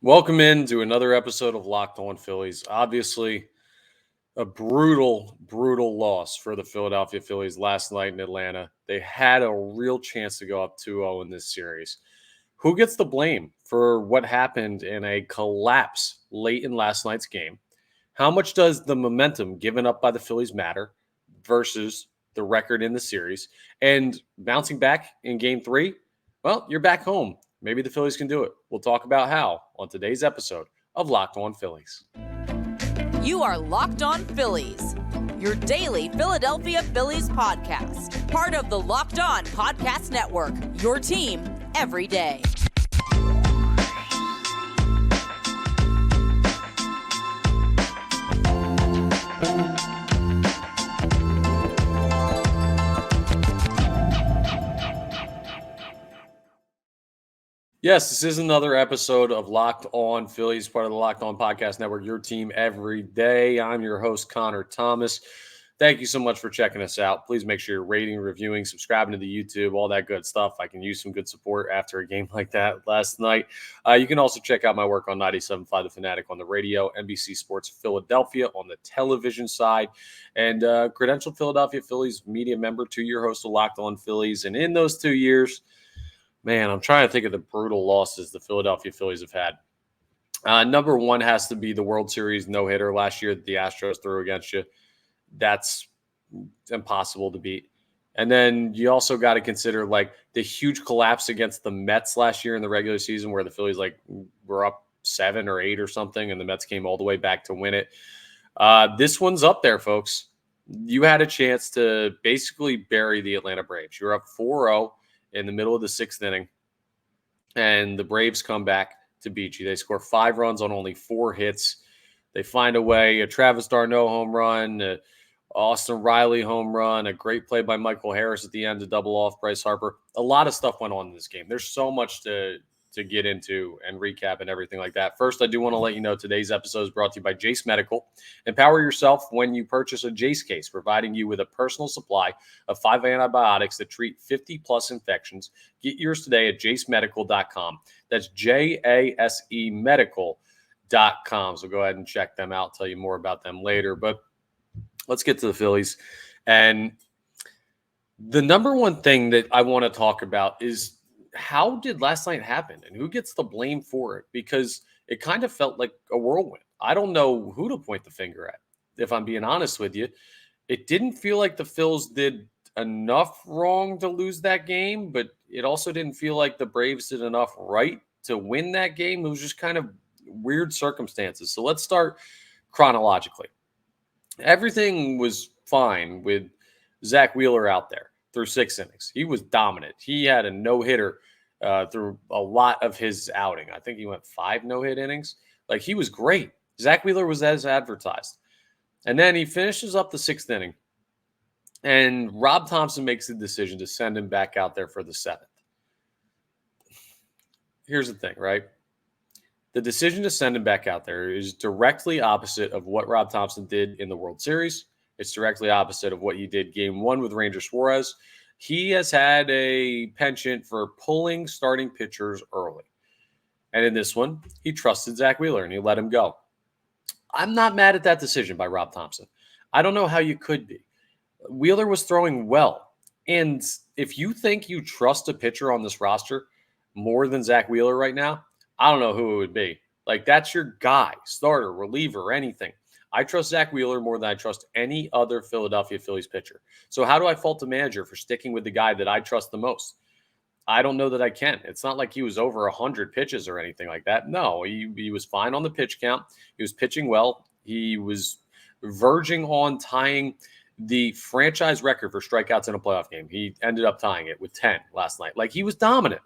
Welcome into another episode of Locked On Phillies. Obviously, a brutal loss for the Philadelphia Phillies last night in Atlanta. They had a real chance to go up 2-0 in this series. Who gets the blame for what happened in a collapse late in last night's game? How much does the momentum given up by the Phillies matter versus the record in the series? And bouncing back in game three, well, you're back home. Maybe the Phillies can do it. We'll talk about how on today's episode of Locked On Phillies. You are Locked On Phillies, your daily Philadelphia Phillies podcast. Part of the Locked On Podcast Network, your team every day. Yes, this is another episode of Locked On Phillies, part of the Locked On Podcast Network, your team every day. I'm your host, Connor Thomas. Thank you so much for checking us out. Please make sure you're rating, reviewing, subscribing to the YouTube, all that good stuff. I can use some good support after a game like that last night. You can also check out my work on 97.5 The Fanatic on the radio, NBC Sports Philadelphia on the television side, and credentialed Philadelphia Phillies media member, 2-year host of Locked On Phillies. And in those 2 years, man, I'm trying to think of the brutal losses the Philadelphia Phillies have had. Number one has to be the World Series no-hitter last year that the Astros threw against you. That's impossible to beat. And then you also got to consider like the huge collapse against the Mets last year in the regular season where the Phillies were up 7 or 8 or something and the Mets came all the way back to win it. This one's up there, folks. You had a chance to basically bury the Atlanta Braves. You're up 4-0 in the middle of the 6th inning, and the Braves come back to beat you. They score 5 runs on only 4 hits. They find a way, a Travis d'Arnaud home run, a Austin Riley home run, a great play by Michael Harris at the end to double off Bryce Harper. A lot of stuff went on in this game. There's so much to get into and recap and everything like that. First, I do want to let you know today's episode is brought to you by Jase Medical. Empower yourself when you purchase a Jase case, providing you with a personal supply of 5 antibiotics that treat 50-plus infections. Get yours today at jasemedical.com. That's Jase Medical.com. So go ahead and check them out. I'll tell you more about them later. But let's get to the Phillies. And the number one thing that I want to talk about is how did last night happen and who gets the blame for it? Because it kind of felt like a whirlwind. I don't know who to point the finger at, if I'm being honest with you. It didn't feel like the Phils did enough wrong to lose that game, but it also didn't feel like the Braves did enough right to win that game. It was just kind of weird circumstances. So let's start chronologically. Everything was fine with Zach Wheeler out there through 6 innings. He was dominant. He had a no-hitter through a lot of his outing. I think he went 5 no-hit innings. Like, he was great. Zach Wheeler was as advertised. And then he finishes up the 6th inning, and Rob Thompson makes the decision to send him back out there for the 7th. Here's the thing, right? The decision to send him back out there is directly opposite of what Rob Thompson did in the World Series. It's directly opposite of what he did game 1 with Ranger Suarez. He has had a penchant for pulling starting pitchers early. And in this one, he trusted Zach Wheeler and he let him go. I'm not mad at that decision by Rob Thompson. I don't know how you could be. Wheeler was throwing well. And if you think you trust a pitcher on this roster more than Zach Wheeler right now, I don't know who it would be. Like, that's your guy, starter, reliever, anything. I trust Zach Wheeler more than I trust any other Philadelphia Phillies pitcher. So how do I fault the manager for sticking with the guy that I trust the most? I don't know that I can. It's not like he was over 100 pitches or anything like that. No, he was fine on the pitch count. He was pitching well. He was verging on tying the franchise record for strikeouts in a playoff game. He ended up tying it with 10 last night. Like, he was dominant.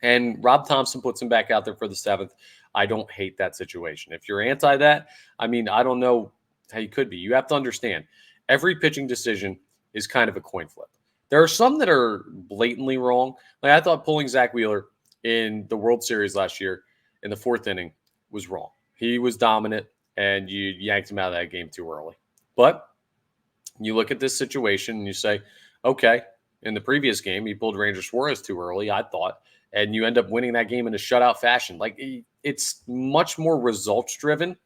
And Rob Thompson puts him back out there for the 7th. I don't hate that situation. If you're anti that, I mean, I don't know how you could be. You have to understand, every pitching decision is kind of a coin flip. There are some that are blatantly wrong. Like, I thought pulling Zach Wheeler in the World Series last year in the 4th inning was wrong. He was dominant, and you yanked him out of that game too early. But you look at this situation and you say, okay, in the previous game, he pulled Ranger Suarez too early, I thought. and you end up winning that game in a shutout fashion. Like, it's much more results driven.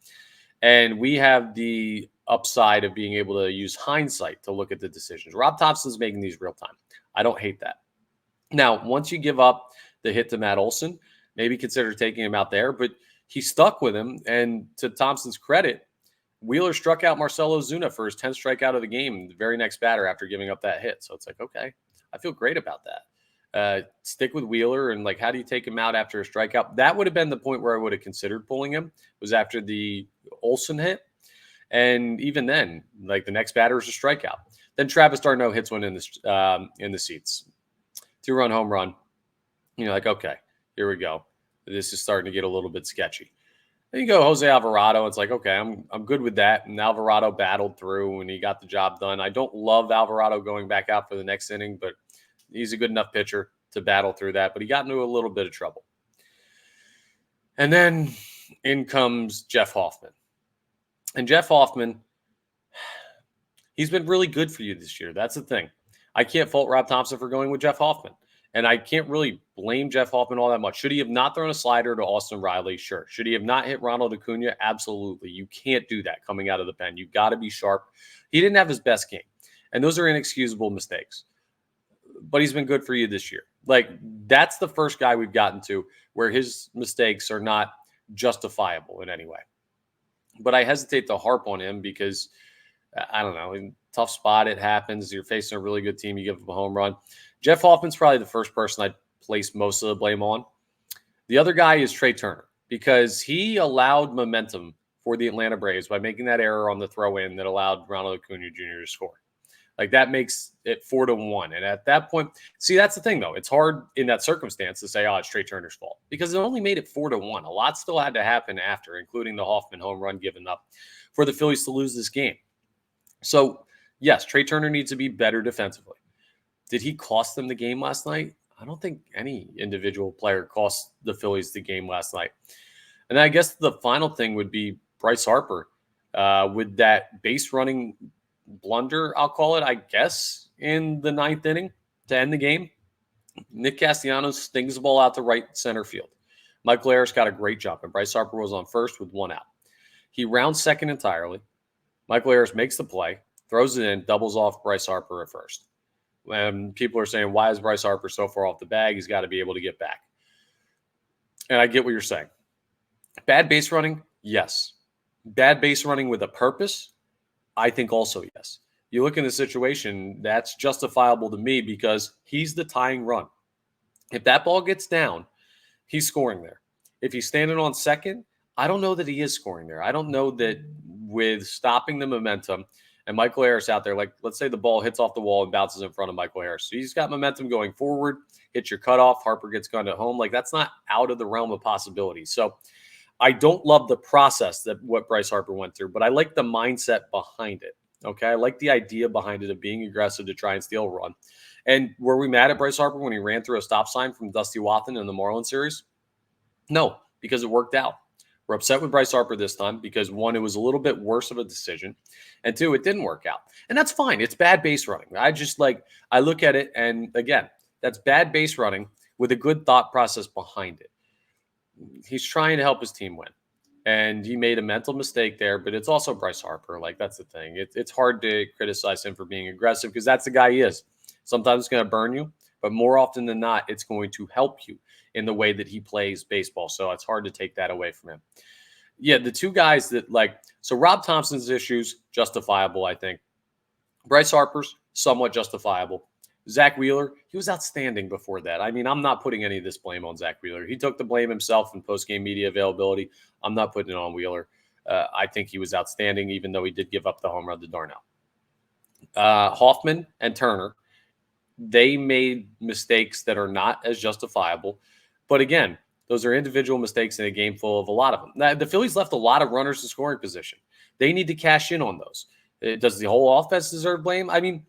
And we have the upside of being able to use hindsight to look at the decisions. Rob Thompson's making these real time. I don't hate that. Now, once you give up the hit to Matt Olson, maybe consider taking him out there, but he stuck with him. And to Thompson's credit, Wheeler struck out Marcell Ozuna for his 10th strikeout of the game, the very next batter after giving up that hit. So it's like, okay, I feel great about that. Stick with Wheeler, and like, how do you take him out after a strikeout? That would have been the point where I would have considered pulling him, was after the Olson hit. And even then, like, the next batter is a strikeout. Then Travis d'Arnaud hits one in the seats. 2-run home run. You're like, okay, here we go. This is starting to get a little bit sketchy. Then you go Jose Alvarado. It's like, okay, I'm good with that. And Alvarado battled through and he got the job done. I don't love Alvarado going back out for the next inning, but he's a good enough pitcher to battle through that. But he got into a little bit of trouble. And then in comes Jeff Hoffman. And Jeff Hoffman, he's been really good for you this year. That's the thing. I can't fault Rob Thompson for going with Jeff Hoffman. And I can't really blame Jeff Hoffman all that much. Should he have not thrown a slider to Austin Riley? Sure. Should he have not hit Ronald Acuna? Absolutely. You can't do that coming out of the pen. You've got to be sharp. He didn't have his best game. And those are inexcusable mistakes. But he's been good for you this year. Like, that's the first guy we've gotten to where his mistakes are not justifiable in any way. But I hesitate to harp on him because, I don't know, in tough spot, it happens. You're facing a really good team. You give up a home run. Jeff Hoffman's probably the first person I'd place most of the blame on. The other guy is Trey Turner, because he allowed momentum for the Atlanta Braves by making that error on the throw-in that allowed Ronald Acuna Jr. to score. Like, that makes it 4-1. And at that point, see, that's the thing, though. It's hard in that circumstance to say, oh, it's Trey Turner's fault, because it only made it 4-1. A lot still had to happen after, including the Hoffman home run given up for the Phillies to lose this game. So, yes, Trey Turner needs to be better defensively. Did he cost them the game last night? I don't think any individual player cost the Phillies the game last night. And I guess the final thing would be Bryce Harper with that base running blunder, I'll call it, I guess, in the 9th inning to end the game. Nick Castellanos stings the ball out to right center field. Michael Harris got a great jump, and Bryce Harper was on first with 1 out. He rounds second entirely. Michael Harris makes the play, throws it in, doubles off Bryce Harper at first. And people are saying, why is Bryce Harper so far off the bag? He's got to be able to get back. And I get what you're saying. Bad base running? Yes. Bad base running with a purpose? I think also yes. You look in the situation, that's justifiable to me because he's the tying run. If that ball gets down, he's scoring there. If he's standing on second, I don't know that he is scoring there. I don't know that with stopping the momentum and Michael Harris out there, like, let's say the ball hits off the wall and bounces in front of Michael Harris. So he's got momentum going forward, hits your cutoff, Harper gets gunned at home. Like, that's not out of the realm of possibility. So I don't love the process that what Bryce Harper went through, but I like the mindset behind it. Okay. I like the idea behind it of being aggressive to try and steal a run. And were we mad at Bryce Harper when he ran through a stop sign from Dusty Wathan in the Marlins series? No, because it worked out. We're upset with Bryce Harper this time because, one, it was a little bit worse of a decision, and two, it didn't work out. And that's fine. It's bad base running. I look at it, and again, that's bad base running with a good thought process behind it. He's trying to help his team win, and he made a mental mistake there, but it's also Bryce Harper. Like, that's the thing. It's hard to criticize him for being aggressive because that's the guy he is. Sometimes it's going to burn you, but more often than not, it's going to help you in the way that he plays baseball. So it's hard to take that away from him. Yeah, the two guys that so Rob Thompson's issues, justifiable, I think. Bryce Harper's, somewhat justifiable. Zach Wheeler, he was outstanding before that. I mean, I'm not putting any of this blame on Zach Wheeler. He took the blame himself in post-game media availability. I'm not putting it on Wheeler. I think he was outstanding, even though he did give up the home run to d'Arnaud. Hoffman and Turner, they made mistakes that are not as justifiable. But again, those are individual mistakes in a game full of a lot of them. Now, the Phillies left a lot of runners in scoring position. They need to cash in on those. Does the whole offense deserve blame? I mean,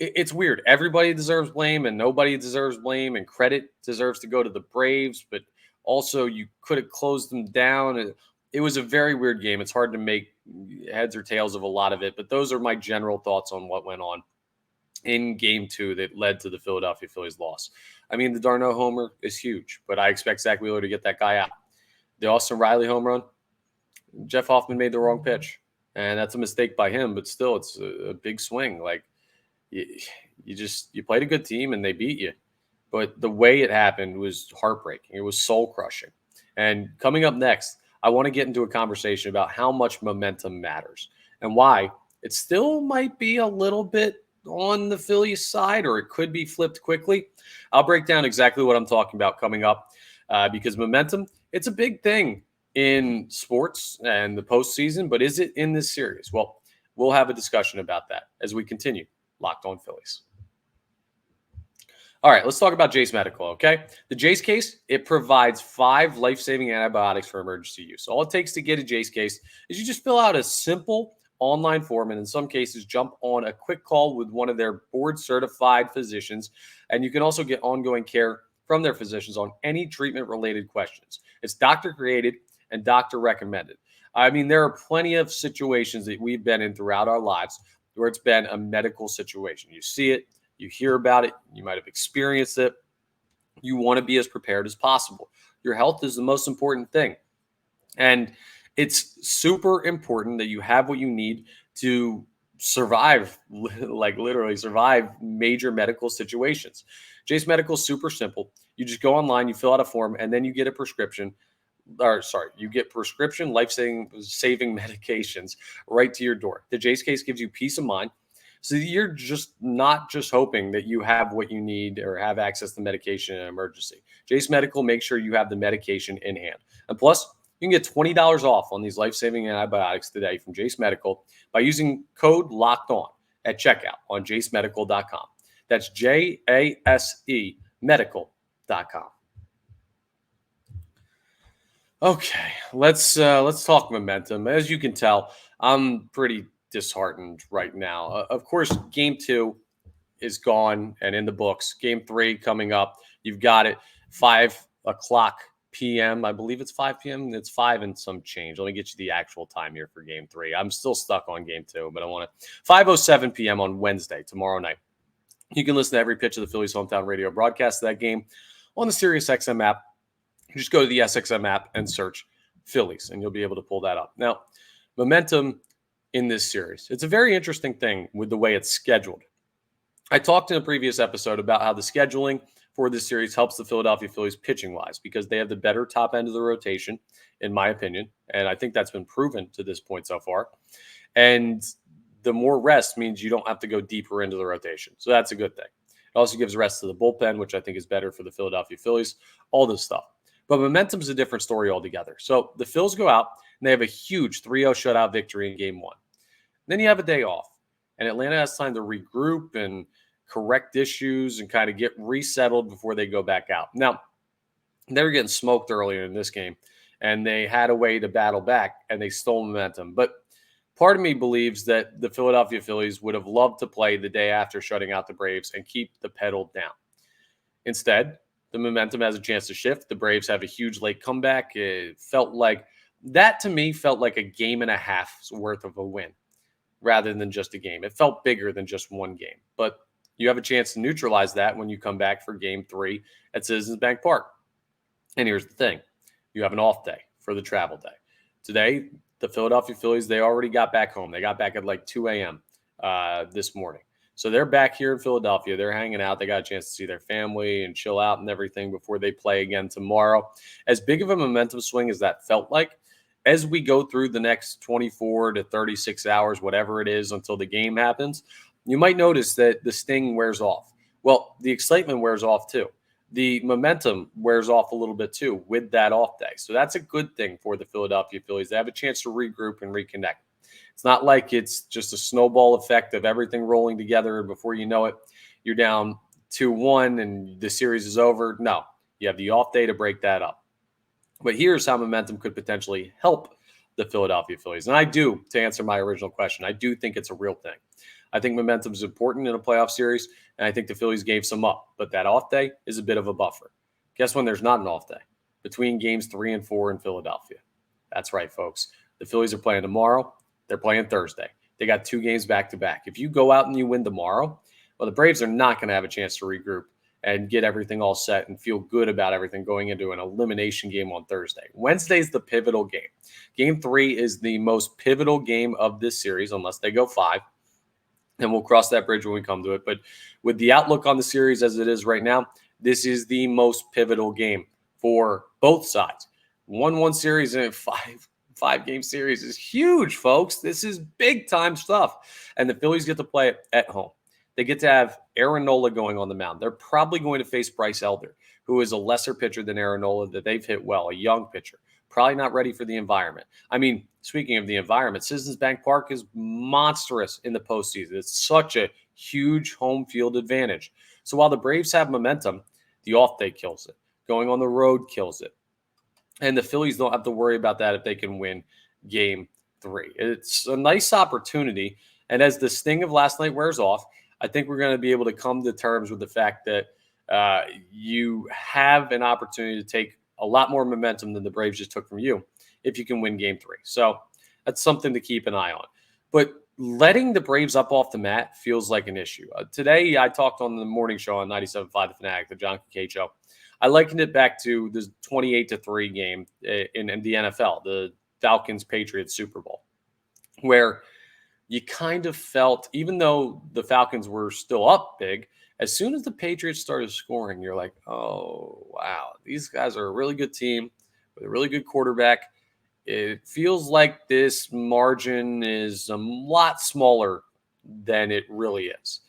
it's weird. Everybody deserves blame and nobody deserves blame, and credit deserves to go to the Braves, but also you could have closed them down. It was a very weird game. It's hard to make heads or tails of a lot of it, but those are my general thoughts on what went on. in game 2 that led to the Philadelphia Phillies loss. I mean, the Darno homer is huge, but I expect Zach Wheeler to get that guy out. The Austin Riley home run, Jeff Hoffman made the wrong pitch, and that's a mistake by him, but still, it's a big swing. Like, you played a good team and they beat you, but the way it happened was heartbreaking. It was soul crushing. And coming up next, I want to get into a conversation about how much momentum matters and why it still might be a little bit on the Phillies side, or it could be flipped quickly. I'll break down exactly what I'm talking about coming up, because momentum, it's a big thing in sports and the postseason, but is it in this series? Well, we'll have a discussion about that as we continue Locked On Phillies. All right, let's talk about Jase Medical, okay? The Jase case, it provides 5 life-saving antibiotics for emergency use. All it takes to get a Jase case is you just fill out a simple online form, and in some cases, jump on a quick call with one of their board-certified physicians, and you can also get ongoing care from their physicians on any treatment-related questions. It's doctor-created and doctor-recommended. I mean, there are plenty of situations that we've been in throughout our lives where it's been a medical situation. You see it, you hear about it, you might have experienced it. You want to be as prepared as possible. Your health is the most important thing. And it's super important that you have what you need to survive, like literally survive major medical situations. Jase Medical is super simple. You just go online, you fill out a form, and then you get a prescription. You get prescription life-saving medications right to your door. The Jase case gives you peace of mind. So you're just not just hoping that you have what you need or have access to medication in an emergency. Jase Medical makes sure you have the medication in hand. And plus, you can get $20 off on these life-saving antibiotics today from Jase Medical by using code LOCKEDON at checkout on jasemedical.com. That's JASE medical.com. Okay, let's talk momentum. As you can tell, I'm pretty disheartened right now. Of course, game 2 is gone and in the books. Game 3 coming up. You've got it 5:00 p.m. I believe it's 5 p.m. It's 5 and some change. Let me get you the actual time here for game 3. I'm still stuck on game 2, but I want to 5:07 p.m. on Wednesday, tomorrow night. You can listen to every pitch of the Phillies hometown radio broadcast of that game on the SiriusXM app. Just go to the SXM app and search Phillies, and you'll be able to pull that up. Now, momentum in this series. It's a very interesting thing with the way it's scheduled. I talked in a previous episode about how the scheduling for this series helps the Philadelphia Phillies pitching-wise because they have the better top end of the rotation, in my opinion, and I think that's been proven to this point so far. And the more rest means you don't have to go deeper into the rotation, so that's a good thing. It also gives rest to the bullpen, which I think is better for the Philadelphia Phillies, all this stuff. But momentum is a different story altogether. So the Phils go out, and they have a huge 3-0 shutout victory in game 1. Then you have a day off, and Atlanta has time to regroup and correct issues and kind of get resettled before they go back out. Now, they were getting smoked earlier in this game, and they had a way to battle back, and they stole momentum. But part of me believes that the Philadelphia Phillies would have loved to play the day after shutting out the Braves and keep the pedal down. Instead, the momentum has a chance to shift. The Braves have a huge late comeback. It felt like that, to me, felt like a game and a half's worth of a win rather than just a game. It felt bigger than just one game. But you have a chance to neutralize that when you come back for game 3 at Citizens Bank Park. And here's the thing. You have an off day for the travel day. Today, the Philadelphia Phillies, they already got back home. They got back at like 2 a.m. This morning. So they're back here in Philadelphia. They're hanging out. They got a chance to see their family and chill out and everything before they play again tomorrow. As big of a momentum swing as that felt like, as we go through the next 24 to 36 hours, whatever it is, until the game happens, you might notice that the sting wears off. Well, the excitement wears off too. The momentum wears off a little bit too with that off day. So that's a good thing for the Philadelphia Phillies. They have a chance to regroup and reconnect. It's not like it's just a snowball effect of everything rolling together, and before you know it, you're down 2-1 and the series is over. No, you have the off day to break that up. But here's how momentum could potentially help the Philadelphia Phillies. And I do, to answer my original question, I do think it's a real thing. I think momentum is important in a playoff series, and I think the Phillies gave some up. But that off day is a bit of a buffer. Guess when there's not an off day? Between games 3 and 4 in Philadelphia. That's right, folks. The Phillies are playing tomorrow. They're playing Thursday. They got 2 games back-to-back. If you go out and you win tomorrow, Well, the Braves are not going to have a chance to regroup and get everything all set and feel good about everything going into an elimination game on Thursday. Wednesday's the pivotal game. Game 3 is the most pivotal game of this series, unless they go 5. And we'll cross that bridge when we come to it. But with the outlook on the series as it is right now, this is the most pivotal game for both sides. 1-1 series and a five-game series is huge, folks. This is big-time stuff. And the Phillies get to play it at home. They get to have Aaron Nola going on the mound. They're probably going to face Bryce Elder, who is a lesser pitcher than Aaron Nola that they've hit well, a young pitcher. Probably not ready for the environment. I mean, speaking of the environment, Citizens Bank Park is monstrous in the postseason. It's such a huge home field advantage. So while the Braves have momentum, the off day kills it. Going on the road kills it. And the Phillies don't have to worry about that if they can win game 3. It's a nice opportunity. And as the sting of last night wears off, I think we're going to be able to come to terms with the fact that you have an opportunity to take a lot more momentum than the Braves just took from you if you can win game 3. So that's something to keep an eye on. But letting the Braves up off the mat feels like an issue. Today, I talked on the morning show on 97.5 The Fanatic, the John Kincaid show. I likened it back to the 28-3 game in the NFL, the Falcons-Patriots Super Bowl, where you kind of felt, even though the Falcons were still up big, as soon as the Patriots started scoring, you're like, oh, wow, these guys are a really good team with a really good quarterback. It feels like this margin is a lot smaller than it really is.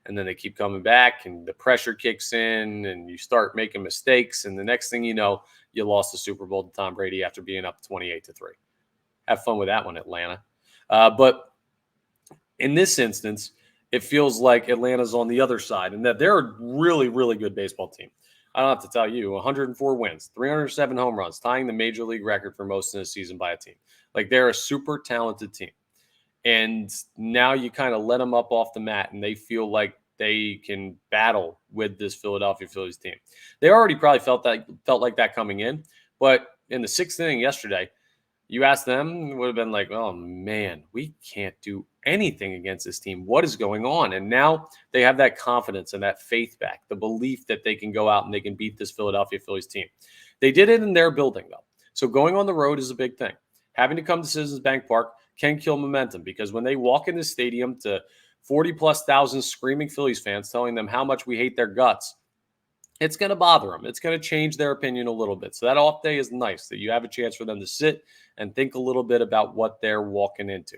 And then they keep coming back and the pressure kicks in and you start making mistakes. And the next thing you know, you lost the Super Bowl to Tom Brady after being up 28-3. Have fun with that one, Atlanta. But in this instance, it feels like Atlanta's on the other side and that they're a really, really good baseball team. I don't have to tell you, 104 wins, 307 home runs, tying the major league record for most in a season by a team. Like, they're a super talented team. And now you kind of let them up off the mat and they feel like they can battle with this Philadelphia Phillies team. They already probably felt like that coming in. But in the 6th inning yesterday, you asked them, it would have been like, oh, man, we can't do anything against this team. What is going on? And now they have that confidence and that faith back, the belief that they can go out and they can beat this Philadelphia Phillies team. They did it in their building, though. So going on the road is a big thing. Having to come to Citizens Bank Park can kill momentum because when they walk in the stadium to 40-plus thousand screaming Phillies fans telling them how much we hate their guts, it's going to bother them. It's going to change their opinion a little bit. So that off day is nice that you have a chance for them to sit and think a little bit about what they're walking into.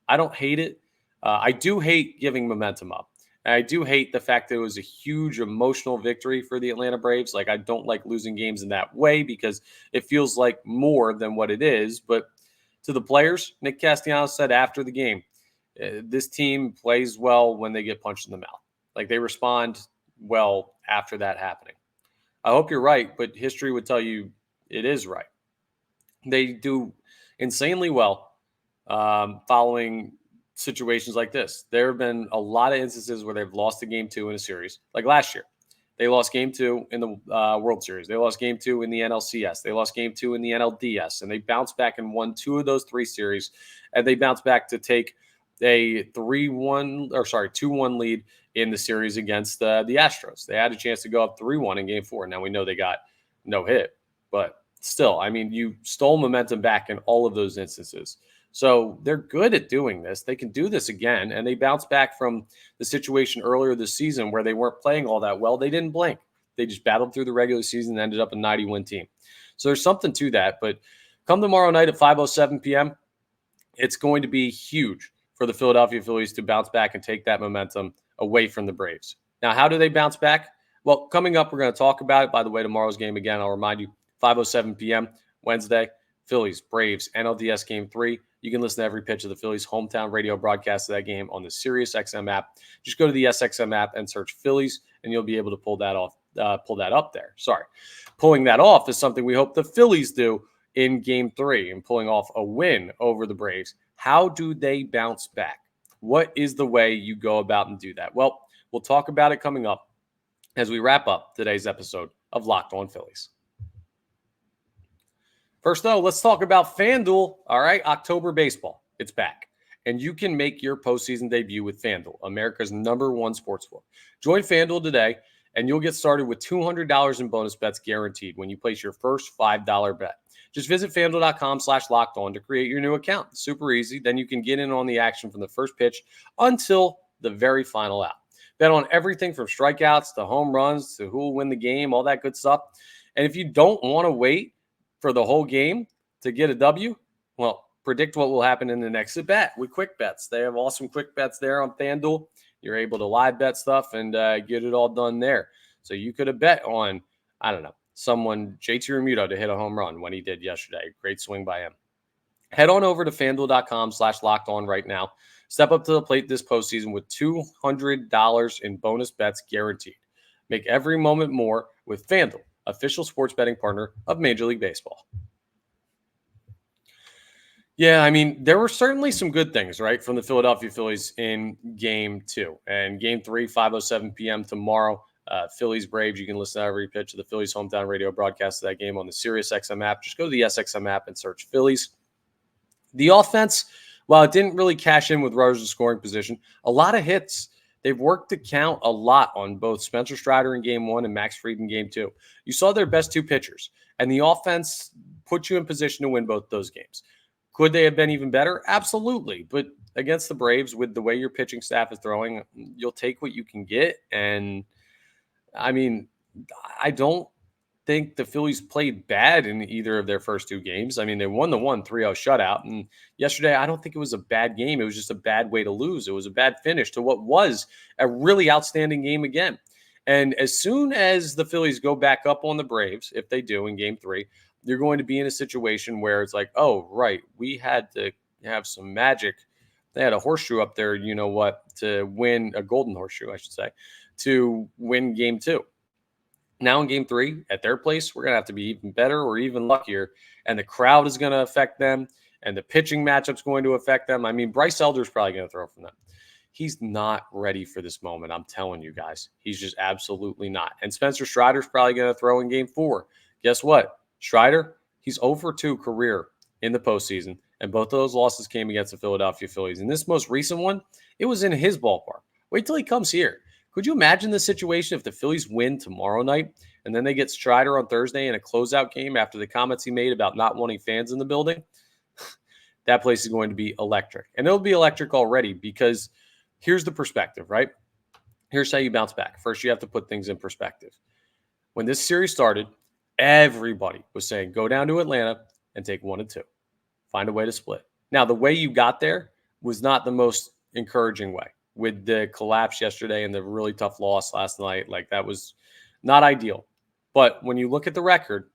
I don't hate it. I do hate giving momentum up. And I do hate the fact that it was a huge emotional victory for the Atlanta Braves. Like, I don't like losing games in that way because it feels like more than what it is. But to the players, Nick Castellanos said after the game, this team plays well when they get punched in the mouth. Like, they respond well after that happening. I hope you're right, but history would tell you it is right. They do insanely well following situations like this. There have been a lot of instances where they've lost a game 2 in a series. Like last year, they lost game 2 in the World Series. They lost game 2 in the NLCS. They lost game 2 in the NLDS, and they bounced back and won 2 of those 3 series. And they bounced back to take a 2-1 lead in the series against the Astros. They had a chance to go up 3-1 in game 4. Now we know they got no hit, but still, I mean, you stole momentum back in all of those instances. So they're good at doing this. They can do this again, and they bounced back from the situation earlier this season where they weren't playing all that well. They didn't blink. They just battled through the regular season and ended up a 90-win team. So there's something to that. But come tomorrow night at 5:07 p.m., it's going to be huge for the Philadelphia Phillies to bounce back and take that momentum away from the Braves. Now, how do they bounce back? Well, coming up, we're going to talk about it. By the way, tomorrow's game, again, I'll remind you, 5:07 p.m. Wednesday, Phillies, Braves, NLDS Game 3. You can listen to every pitch of the Phillies' hometown radio broadcast of that game on the SiriusXM app. Just go to the SXM app and search Phillies, and you'll be able to pull that up there. Sorry. Pulling that off is something we hope the Phillies do in Game 3 and pulling off a win over the Braves. How do they bounce back? What is the way you go about and do that? Well, we'll talk about it coming up as we wrap up today's episode of Locked On Phillies. First, though, let's talk about FanDuel. All right, October baseball. It's back. and you can make your postseason debut with FanDuel, America's #1 sportsbook. Join FanDuel today, and you'll get started with $200 in bonus bets guaranteed when you place your first $5 bet. Just visit FanDuel.com/lockedon to create your new account. Super easy. Then you can get in on the action from the first pitch until the very final out. Bet on everything from strikeouts to home runs to who will win the game, all that good stuff. And if you don't want to wait for the whole game to get a W, well, predict what will happen in the next at bat with quick bets. They have awesome quick bets there on FanDuel. You're able to live bet stuff and get it all done there. So you could have bet on, I don't know, someone, JT Realmuto, to hit a home run when he did yesterday. Great swing by him. Head on over to FanDuel.com/lockedon right now. Step up to the plate this postseason with $200 in bonus bets guaranteed. Make every moment more with FanDuel, official sports betting partner of Major League Baseball. Yeah, I mean, there were certainly some good things, right, from the Philadelphia Phillies in Game 2. And Game 3, 5:07 p.m. tomorrow, Phillies Braves. You can listen to every pitch of the Phillies hometown radio broadcast of that game on the SiriusXM app. Just go to the SXM app and search Phillies. The offense, while it didn't really cash in with runners in scoring position, a lot of hits. They've worked to count a lot on both Spencer Strider in Game 1 and Max Fried in Game 2. You saw their best two pitchers, and the offense put you in position to win both those games. Could they have been even better? Absolutely. But against the Braves, with the way your pitching staff is throwing, you'll take what you can get. And, I mean, I don't think the Phillies played bad in either of their first two games. I mean, they won the 1-3-0 shutout. And yesterday, I don't think it was a bad game. It was just a bad way to lose. It was a bad finish to what was a really outstanding game again. And as soon as the Phillies go back up on the Braves, if they do in Game 3, you're going to be in a situation where it's like, oh, right, we had to have some magic. They had a horseshoe up there, you know what, to win a golden horseshoe, I should say, to win Game 2. Now in Game 3, at their place, we're going to have to be even better or even luckier. And the crowd is going to affect them. And the pitching matchup's going to affect them. I mean, Bryce Elder's probably going to throw from them. He's not ready for this moment. I'm telling you guys. He's just absolutely not. And Spencer Strider's probably going to throw in Game 4. Guess what? Strider, he's 0-2 career in the postseason. And both of those losses came against the Philadelphia Phillies. And this most recent one, it was in his ballpark. Wait till he comes here. Could you imagine the situation if the Phillies win tomorrow night and then they get Strider on Thursday in a closeout game after the comments he made about not wanting fans in the building? That place is going to be electric. And it'll be electric already because here's the perspective, right? Here's how you bounce back. First, you have to put things in perspective. When this series started, everybody was saying, go down to Atlanta and take 1-2. Find a way to split. Now, the way you got there was not the most encouraging way. With the collapse yesterday and the really tough loss last night, like that was not ideal. But when you look at the record,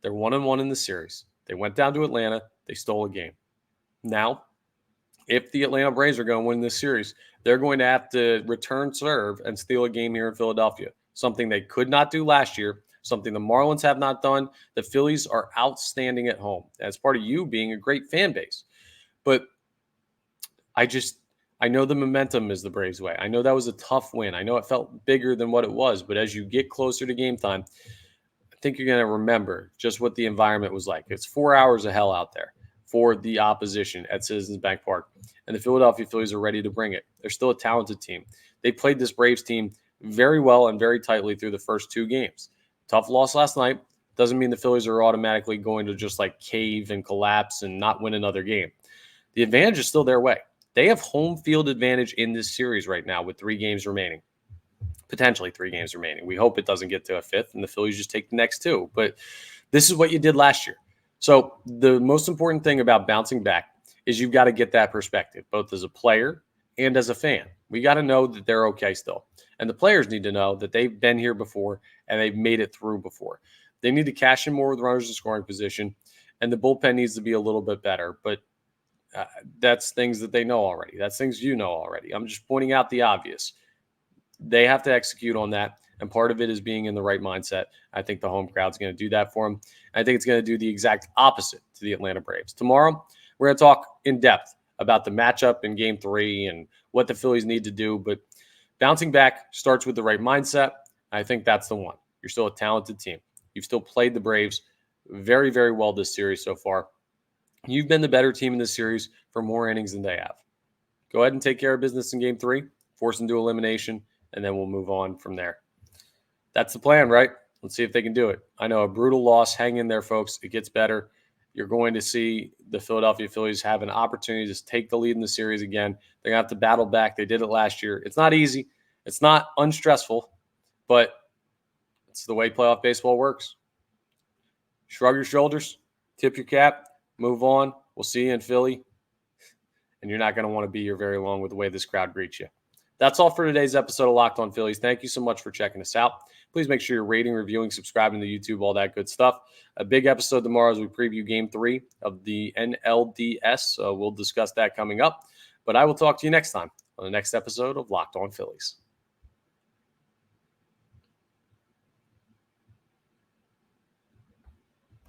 they're 1-1 in the series. They went down to Atlanta. They stole a game. Now, if the Atlanta Braves are going to win this series, they're going to have to return serve and steal a game here in Philadelphia, something they could not do last year, something the Marlins have not done. The Phillies are outstanding at home. That's part of you being a great fan base. But I know the momentum is the Braves' way. I know that was a tough win. I know it felt bigger than what it was. But as you get closer to game time, I think you're going to remember just what the environment was like. It's 4 hours of hell out there for the opposition at Citizens Bank Park. And the Philadelphia Phillies are ready to bring it. They're still a talented team. They played this Braves team very well and very tightly through the first two games. Tough loss last night. Doesn't mean the Phillies are automatically going to just like cave and collapse and not win another game. The advantage is still their way. They have home field advantage in this series right now with 3 games remaining, potentially 3 games remaining. We hope it doesn't get to a 5th and the Phillies just take the next 2. But this is what you did last year. So the most important thing about bouncing back is you've got to get that perspective, both as a player and as a fan. We got to know that they're okay still. And the players need to know that they've been here before and they've made it through before. They need to cash in more with runners in scoring position, and the bullpen needs to be a little bit better. But that's things that they know already. That's things you know already. I'm just pointing out the obvious. They have to execute on that, and part of it is being in the right mindset. I think the home crowd's going to do that for them. I think it's going to do the exact opposite to the Atlanta Braves. Tomorrow, we're going to talk in depth about the matchup in Game 3 and what the Phillies need to do, but bouncing back starts with the right mindset. I think that's the one. You're still a talented team. You've still played the Braves very, very well this series so far. You've been the better team in this series for more innings than they have. Go ahead and take care of business in game 3, force them to elimination, and then we'll move on from there. That's the plan, right? Let's see if they can do it. I know a brutal loss. Hang in there, folks. It gets better. You're going to see the Philadelphia Phillies have an opportunity to take the lead in the series again. They're going to have to battle back. They did it last year. It's not easy. It's not unstressful, but it's the way playoff baseball works. Shrug your shoulders, tip your cap, move on. We'll see you in Philly. And you're not going to want to be here very long with the way this crowd greets you. That's all for today's episode of Locked On Phillies. Thank you so much for checking us out. Please make sure you're rating, reviewing, subscribing to YouTube, all that good stuff. A big episode tomorrow as we preview Game 3 of the NLDS. We'll discuss that coming up. But I will talk to you next time on the next episode of Locked On Phillies.